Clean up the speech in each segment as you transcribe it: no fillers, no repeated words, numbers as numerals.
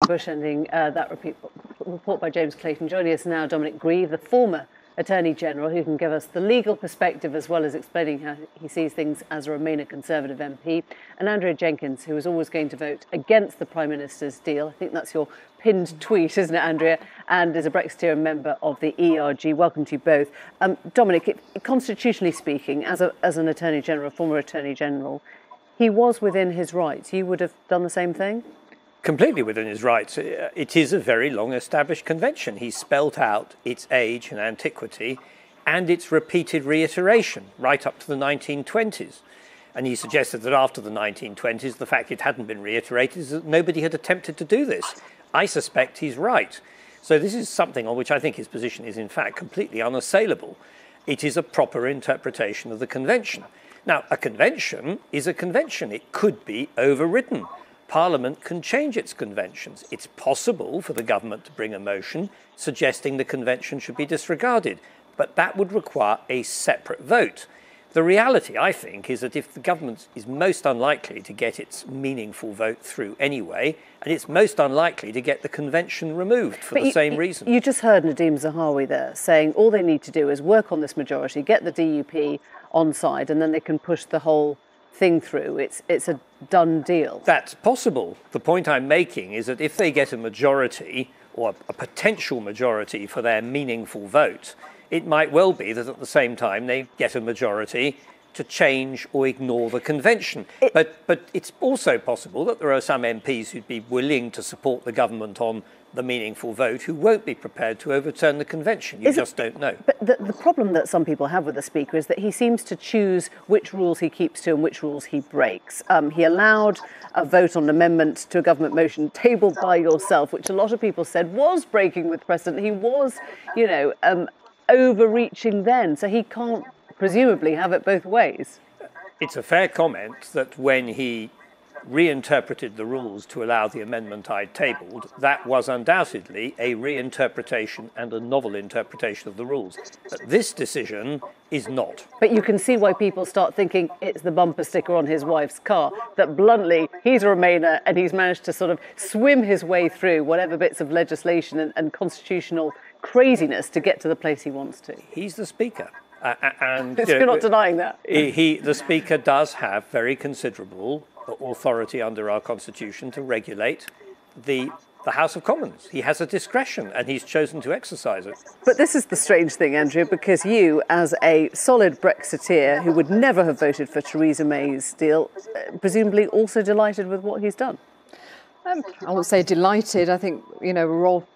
Bush ending that report by James Clayton. Joining us now, Dominic Greive, the former Attorney General, who can give us the legal perspective as well as explaining how he sees things as a Remainer Conservative MP, and Andrea Jenkyns, who is always going to vote against the Prime Minister's deal. I think that's your pinned tweet, isn't it, Andrea? And is a Brexiteer and member of the ERG. Welcome to you both. Dominic, constitutionally speaking, as an Attorney General, a former Attorney General, he was within his rights. You would have done the same thing? Completely within his rights. It is a very long-established convention. He spelt out its age and antiquity and its repeated reiteration right up to the 1920s. And he suggested that after the 1920s, the fact it hadn't been reiterated is that nobody had attempted to do this. I suspect he's right. So this is something on which I think his position is, in fact, completely unassailable. It is a proper interpretation of the convention. Now, a convention is a convention. It could be overridden. Parliament can change its conventions. It's possible for the government to bring a motion suggesting the convention should be disregarded, but that would require a separate vote. The reality, I think, is that if the government is most unlikely to get its meaningful vote through anyway, and it's most unlikely to get the convention removed for the same reason. You just heard Nadhim Zahawi there saying all they need to do is work on this majority, get the DUP on side, and then they can push the whole thing through. It's a done deal. That's possible. The point I'm making is that if they get a majority or a potential majority for their meaningful vote, it might well be that at the same time they get a majority to change or ignore the convention. But it's also possible that there are some MPs who'd be willing to support the government on the meaningful vote who won't be prepared to overturn the convention. You just don't know. But the problem that some people have with the Speaker is that he seems to choose which rules he keeps to and which rules he breaks. He allowed a vote on an amendment to a government motion tabled by yourself, which a lot of people said was breaking with precedent. He was, overreaching then, so he can't presumably have it both ways. It's a fair comment that when he reinterpreted the rules to allow the amendment I'd tabled, that was undoubtedly a reinterpretation and a novel interpretation of the rules. But this decision is not. But you can see why people start thinking it's the bumper sticker on his wife's car, that bluntly, he's a Remainer and he's managed to sort of swim his way through whatever bits of legislation and constitutional craziness to get to the place he wants to. He's the Speaker. And you're not denying that. The Speaker does have very considerable authority under our Constitution to regulate the House of Commons. He has a discretion and he's chosen to exercise it. But this is the strange thing, Andrea, because you, as a solid Brexiteer who would never have voted for Theresa May's deal, presumably also delighted with what he's done. I won't say delighted. I think, we're all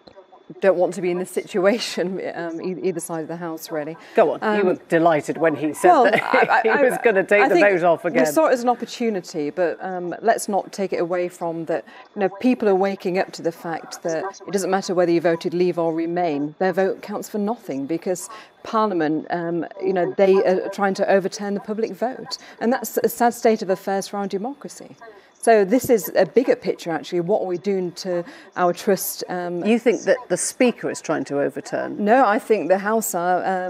don't want to be in this situation, either side of the House, really. Go on. You were delighted when he said that he was going to take the vote off again. We saw it as an opportunity, but let's not take it away from that. People are waking up to the fact that it doesn't matter whether you voted Leave or Remain. Their vote counts for nothing because Parliament, they are trying to overturn the public vote. And that's a sad state of affairs for our democracy. So this is a bigger picture, actually. What are we doing to our trust? You think that the Speaker is trying to overturn? No, I think the House are,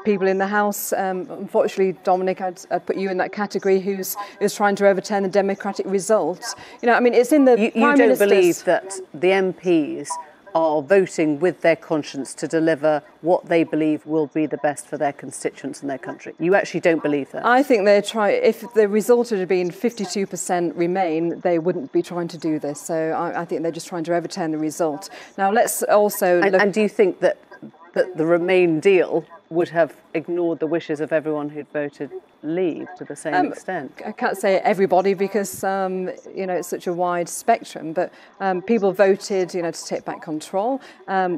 people in the House. Unfortunately, Dominic, I'd put you in that category who's trying to overturn the democratic result. It's in the Prime Minister's... You don't believe that the MPs are voting with their conscience to deliver what they believe will be the best for their constituents and their country? You actually don't believe that? I think if the result had been 52% Remain, they wouldn't be trying to do this. So I think they're just trying to overturn the result. Now, let's also... And do you think that the Remain deal would have ignored the wishes of everyone who'd voted Leave to the same extent? I can't say everybody because, it's such a wide spectrum, but people voted, to take back control.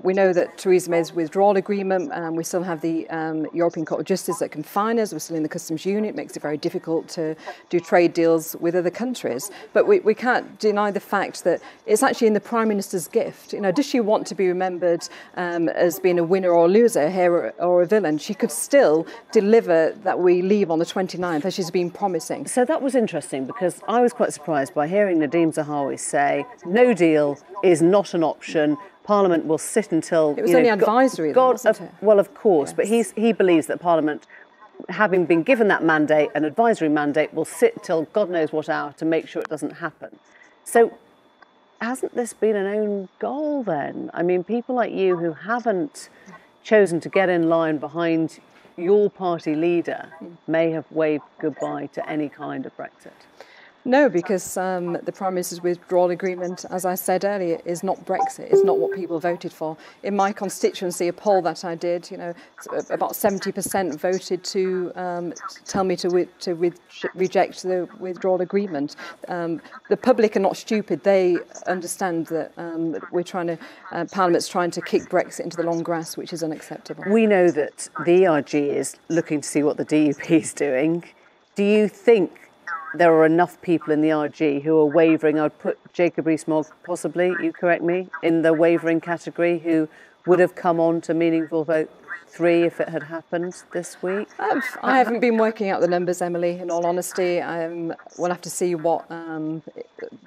We know that Theresa May's withdrawal agreement, we still have the European Court of Justice that can fine us. We're still in the customs union. It makes it very difficult to do trade deals with other countries. But we can't deny the fact that it's actually in the Prime Minister's gift. Does she want to be remembered as being a winner or a loser, a hero or a villain? She could still deliver that we leave on the 29th, as she's been promising. So that was interesting because I was quite surprised by hearing Nadhim Zahawi say no deal is not an option. Parliament will sit until... It was only advisory, wasn't it? Well, of course, yes. But he believes that Parliament, having been given that mandate, an advisory mandate, will sit till God knows what hour to make sure it doesn't happen. So hasn't this been an own goal then? I mean, people like you who haven't chosen to get in line behind your party leader may have waved goodbye to any kind of Brexit. No, because the Prime Minister's withdrawal agreement, as I said earlier, is not Brexit. It's not what people voted for. In my constituency, a poll that I did, about 70% voted to tell me to reject the withdrawal agreement. The public are not stupid. They understand that Parliament's trying to kick Brexit into the long grass, which is unacceptable. We know that the ERG is looking to see what the DUP is doing. Do you think there are enough people in the RG who are wavering? I'd put Jacob Rees-Mogg, possibly, you correct me, in the wavering category, who would have come on to meaningful vote 3 if it had happened this week? I haven't been working out the numbers, Emily, in all honesty. We'll have to see what...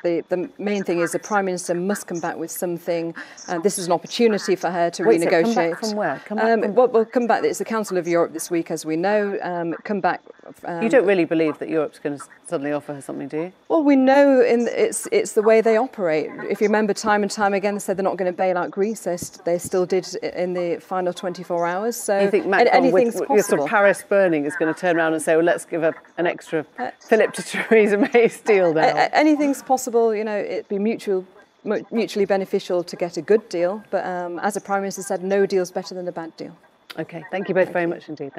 The main thing is the Prime Minister must come back with something. This is an opportunity for her to renegotiate. So come back from where? We'll come back. It's the Council of Europe this week, as we know. Come back... you don't really believe that Europe's going to suddenly offer her something, do you? Well, we know it's the way they operate. If you remember, time and time again, they said they're not going to bail out Greece. They still did in the final 24 hours. So you think Macron, anything's with possible. sort of Paris burning, is going to turn around and say, well, let's give an extra Philip to Theresa May's deal now? Anything's possible. It'd be mutually beneficial to get a good deal. But as the Prime Minister said, no deal's better than a bad deal. OK, thank you both very much indeed.